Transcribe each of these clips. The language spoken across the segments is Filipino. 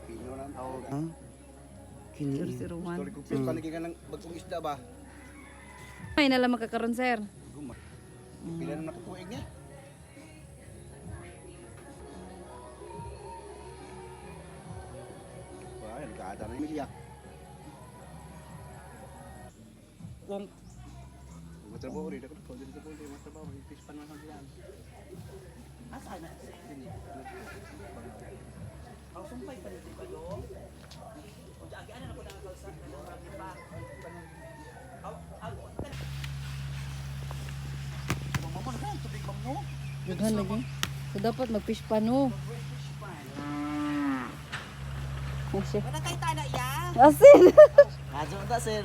Pino lang tawag. Kini. 001. Story ko fish panigin ka ng bagong isda ba? May nalang magkakaroon, sir. Guma. Pila na natutuig niya. Wah, nagkaada na yung milyak. Kung Matrabaho rin ako dito po dito matrabaho fish pan man diyan. asa na? Ang sumpay pa dito kayo. Kung diyan na ko na kalsa na marami pa. Mama na tubig mo. Daghan lagi. So dapat mag-fish pa no. Kasi. Wala kay tana ya. Asin. Kaso ta sir.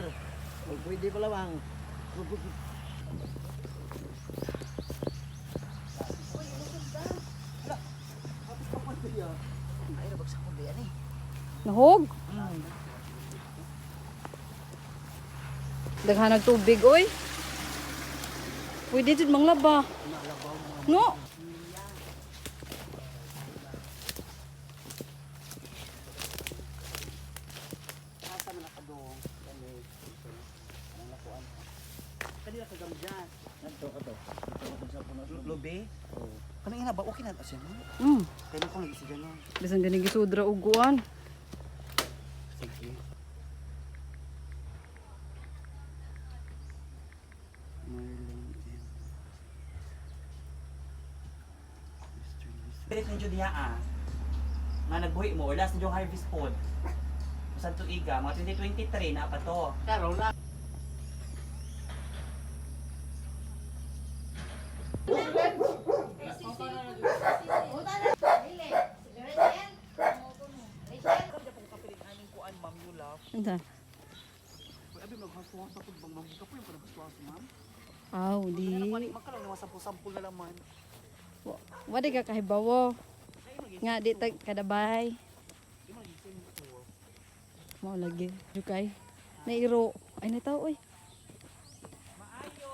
Pwede pa lamang. Ay, nabagsak mo ba yan eh? Nahog. Daghan ng tubig oy. Pwede jud manglaba. No. Asa man nakadong. Kanila ka gamdyan. Ito. Lobe? Oo. Kanang ina ba okay na siya mo? Kaya ko lagi si ganon. Bisan gani gisudra uguan. Sige. Pilit ng Judia nga nagbuhi mo, last na yung harvest pod. Sa tuiga, mga 2023 na pa to. Karo na. Anta. Abi maghasuwa sa pud bang mambuka po yung panagsuwa si ma'am. Aw, di. Magkaroon ng sampul na laman. Wala ka kahibawo. Nga di tag kadabay. Mao lagi. Jukay. Nairo. Ay nataw oy. Maayo.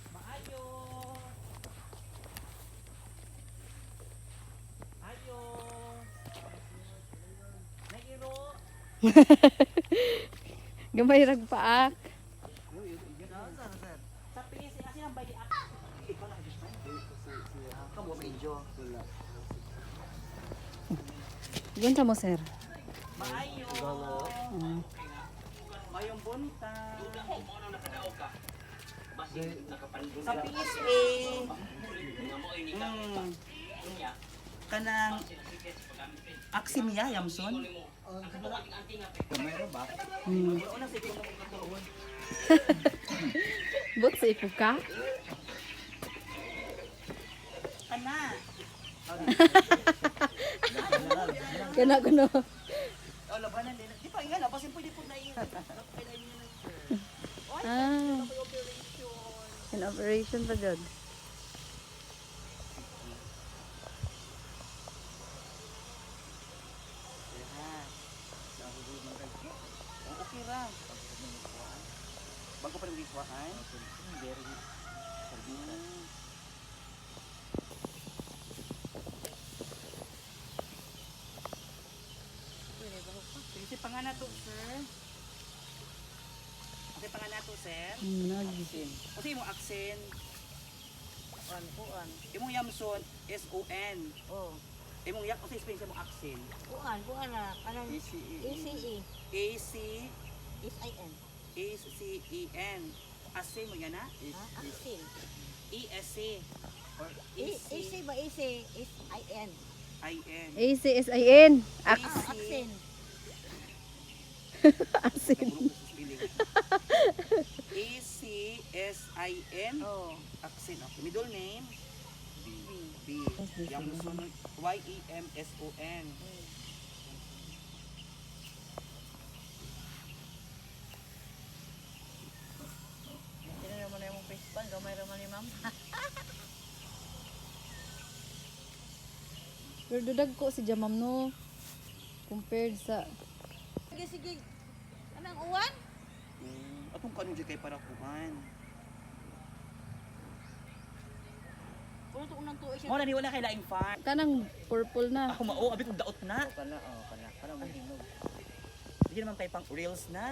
Maayo. Ayo. Nairo. Gamay rag paak. Sa PS kasi ang bali ako. Ikaw na kamu medyo. Gunta mo sir. Maayo. Mayong bunta. Sa PSA. Kanang Aksimia Yamson. Kamera ba? But sa ipo ka? Kana. Kana kuno. Oh, labanan din. Di pa nga labasin pwede po na iyan. Ah. In operation pa jud. Okay ra. Bago pa rin giswahan. Very good. Kasi pangana to, sir. Okay, pangana to, sir. Nagi. Kasi mo aksen. Kuan. Imong Yamson S-O-N. Oh, Imong yak kasi explain sa mo aksen. kuan na kanang ACE A-C SIN. A-C-E-N. Asin mo yan na? Aksin. E-S-C. Or AC ba AC SIN. I-N. ACSIN. Aksin. Asin. A-C-S-I-N. Oh, Aksin. Okay. Middle name? B. Yamson. Y-E-M-S-O-N. Sino naman na yung face pan, gamay raman ni ma'am. Pero dudag ko si Jamam no. Compared sa Sige. Anang uwan? Atong kanong dyan kay para kuhan. unang tuig siya. Mo na ni wala kay laing farm. Kanang purple na. Ako mao abi kog daot na. Kana, kana mahinog. Di naman kay pang reels na.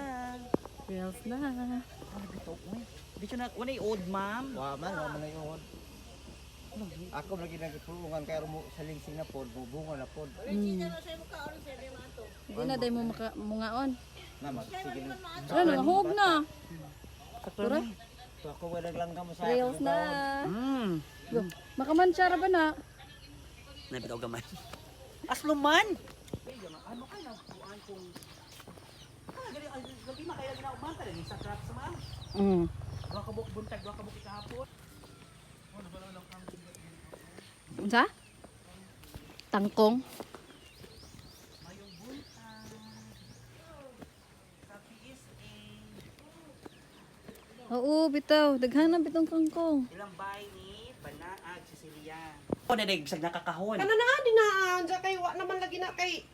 Reels na. Ano bitaw ko eh. Di siya na wala old ma'am. Wa man ngayon. Ako lagi nagpulungan kay mo sa lingsing na pod, bubunga na pod. Hindi na dahil mo mungaon. Naman sige na. Ano, nahog na. Sakto. So ako wala langgam mo sa Reels na. Go. Makamansyara ba na? Nabitaw gamay. Asluman. Ano kay na buan kung gali makaya gina man pa sa trap sa ma'am. Dua ka buk buntag, dua ka buk ikahapon. Unsa? Tangkong. Mayong buntag. Sa PSA. Oo, bitaw. Daghan na bitong kangkong. Ilang bay ni Banaag Cecilia. O nadig sa nakakahon. Kana na dinaan sa kay wa naman lagi na kay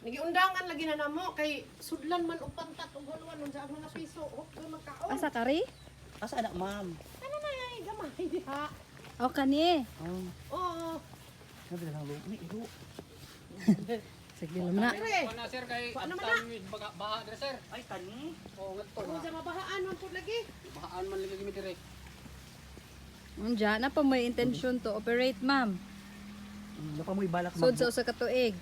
nagiundangan lagi na namo kay sudlan man og pantat og hulwan unsa ang mga piso og magkaon. Asa kari? Asa anak ma'am? Kana na ay gamay diha. O kani. Oo. Sabi na lang lo. Ni iro. Sige lang na. Dire. Ano sir kay Wa naman na. baha dire sir. Ay kani. Oh, ngadto Kung sa mabahaan man pud lagi. Bahaan man lagi mi dire. Unja na pa may intention to operate, ma'am. Napa mo ibalak Sud sa usa ka tuig.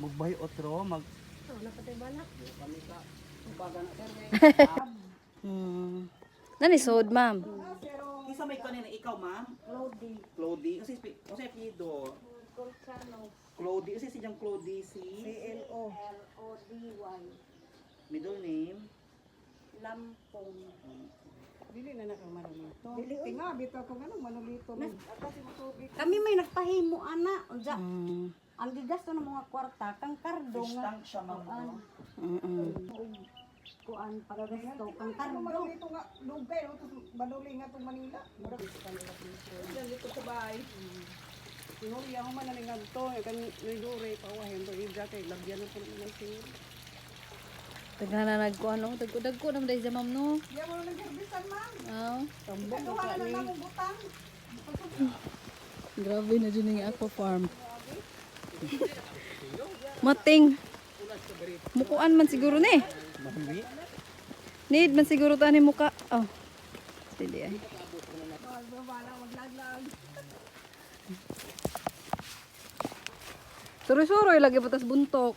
magbahay otro mag Oh, napatay balak. Kami ka upaga na sir kay. Nani sud, ma'am? Isa may kanina ikaw ma'am? Clody. Kasi kasi apelyido. Clody. Kasi si Jang Clody si L-O-D-Y. middle name. Lampong. Dili na na kang manulito. Tinga bitaw ko ganun manulito. Kami may nagpahimo ana unsa ang gigasto ng mga kwarta kang kardo Fish nga tank siya ma'am. kuan pagagasto kang kardo Manulito nga lugay o baduli nga tong Manila. Dito sa bahay. Sinuri ako man naning adto kan nidure pawahen to ija kay lagyan na pud ng singil. Daghan na nagkuan no. Dagko na dai sa ma'am no. Diya mo nang herbisan man. Aw. Tambok ko ka ni. Butang. Grabe na dyan yung aqua farm. Mating. Mukuan man siguro ni. Need man siguro ta ni muka. Oh. Sige ay. Suroy-suroy lagi batas buntok.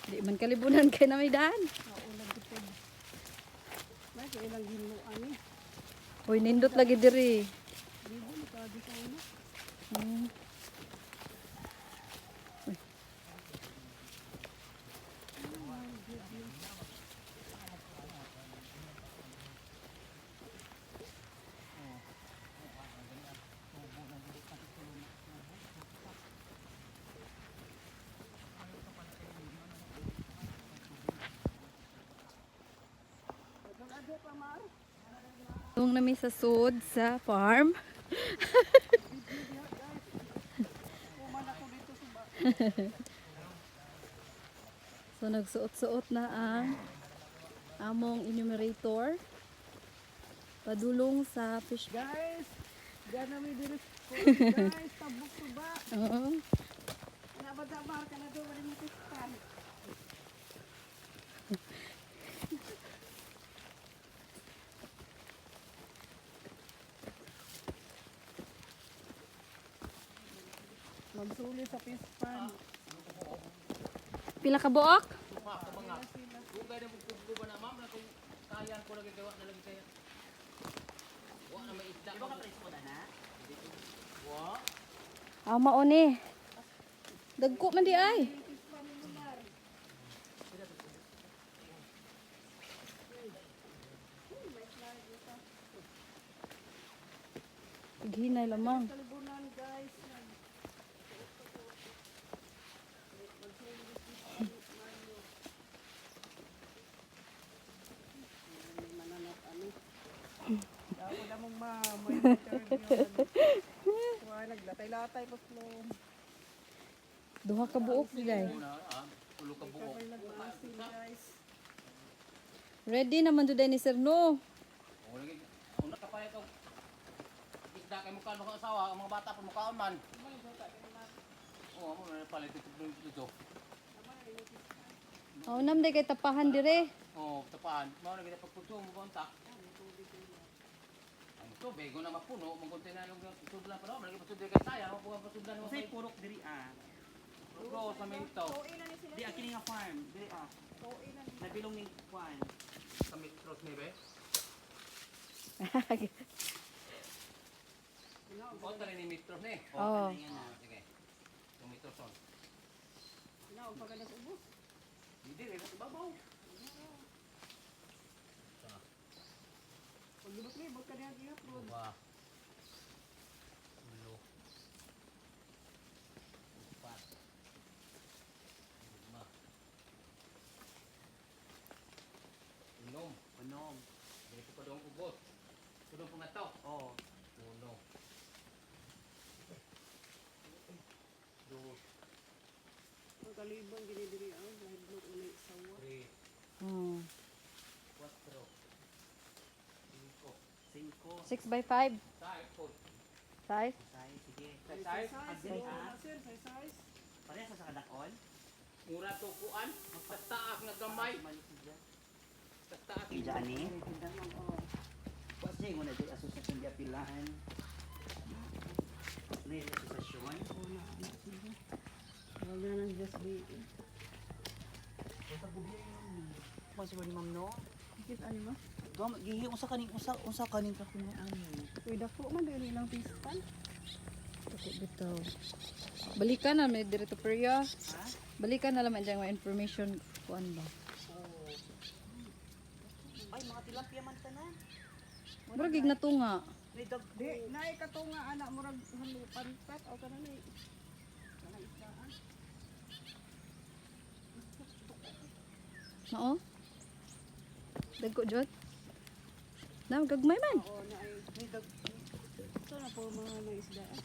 Di man kalibunan kay na may daan. Uy, nindot lagi diri. Yung namin sa sud sa farm. So nagsuot-suot na ang among enumerator padulong sa fish. Guys, gana mi diri guys, tabok suba. Oo. Ana ba da bar kana do wala mi tiskan. Magsuli sa pispan. Pila ka buok? Dugay na pugbo ba na ma'am na kung kayan ko lagi kaya na lagi kaya. Wa na may isda. Di ba ka prespo na na? Ah, mao ni. Dagko man di ay. Paghinay lamang. Ako na mong mo interview. Wa naglatay-latay pa slow. Duha ka buok di ay. Ulo ka buo. Ready naman jud ni sir no. O lagi una ka pa ito. Isda kay mukha mga asawa, ang mga bata pa mukha man. Oo, amo na palit dito. Oh, nam day kay tapahan dire. Oo, tapaan. Mao na gid pagpugtong mo kontak. Ang tubig na mapuno, magunti na yung sudlan pa daw, lagi pasudlan kay saya, mo puga pasudlan mo. Usay purok diri Go sa minto. Di akini nga farm, diri Nabilong ning kwan. Sa mitros ni be. Konta ni mitros ni. Oh. Sige. Yung mitros on. Now, pagka ubos. Hindi rin sa babaw. Pag libot ka niya i-upload. Wah. Ulo. Empat. Lima. Inom. Unom. Dito pa doon ubos. Tudong pangato. Oh. Uno. Dos. Pagkalibang ginidiri ang dahil blog unay sawa. Tres. Hmm. Cuatro. Cinco. 5. 6 by 5. Seis. Ocho. Size. Say, sige. Seis. Agdiri Sir, size. Pareha sa kadakon. Mura to kuan. Sa taak nga gamay. Sa taak. Ija ani. Kasi mo na di asosasyon di apilaan. May asosasyon. Wala nang just be. Mas mo ni ma'am no. Kit ani mo? Gam gihi unsa kaning ka kuno ani. Uy, dako man dili lang pispan. Tako bitaw. Balikan na may dito Priya. Balikan na lang ang mga information kuan ba. Ay mga tilapia man tanan. Murag gig natunga. May dag Di, naay ka to nga anak murag halupan pet o kana ni. Kana isdaan. Mao? Dagko jud. Na gagmay man. Oo, naay may dag. Ito na po mga isdaan.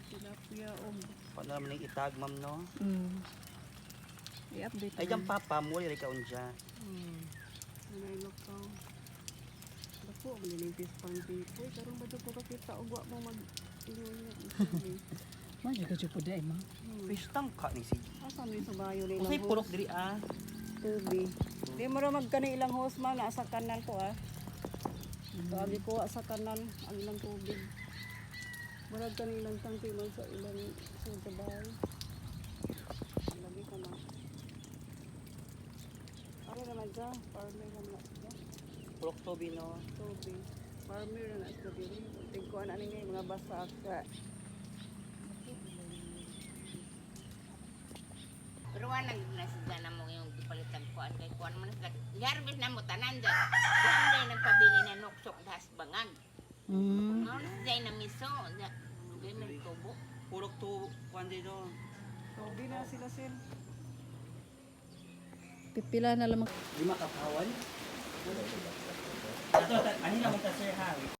Tilapia og Wala man ning itag ma'am no. Mm. I-update. Ay jam papa mo ri ka unja. may lokaw. Dako man ni pispan people karon ba ko kakita og wa mo mag inunya. Man jud ka jud pud ay ma. Fish tank ka ni sige. Asa ni sa bayo ni Usay purok diri tubi. Di mo ra magkani ilang hose man na sa kanal ko So abi ko sa kanal ang ilang tubig. Murag kani ilang tangke man sa ilang sa bahay. Lagi ka na. Ano naman dyan? Farmer naman na dyan. Purok tobi no. Tubi. Farmer na sa diri. Tingkuan ani nga mga basa ka. Pero wala na sila na mo yung palitan kuan kay kuan man sila. Garbis na mo tanan dyan. Diyan day nagpabili na nuksok das bangan. Mm. Ano day na miso. Dugay may tubo. Purok to kuan do. Tubi na sila sin. Pipila na lang. Lima ka kawan. Ato ani na mo ta sir ha.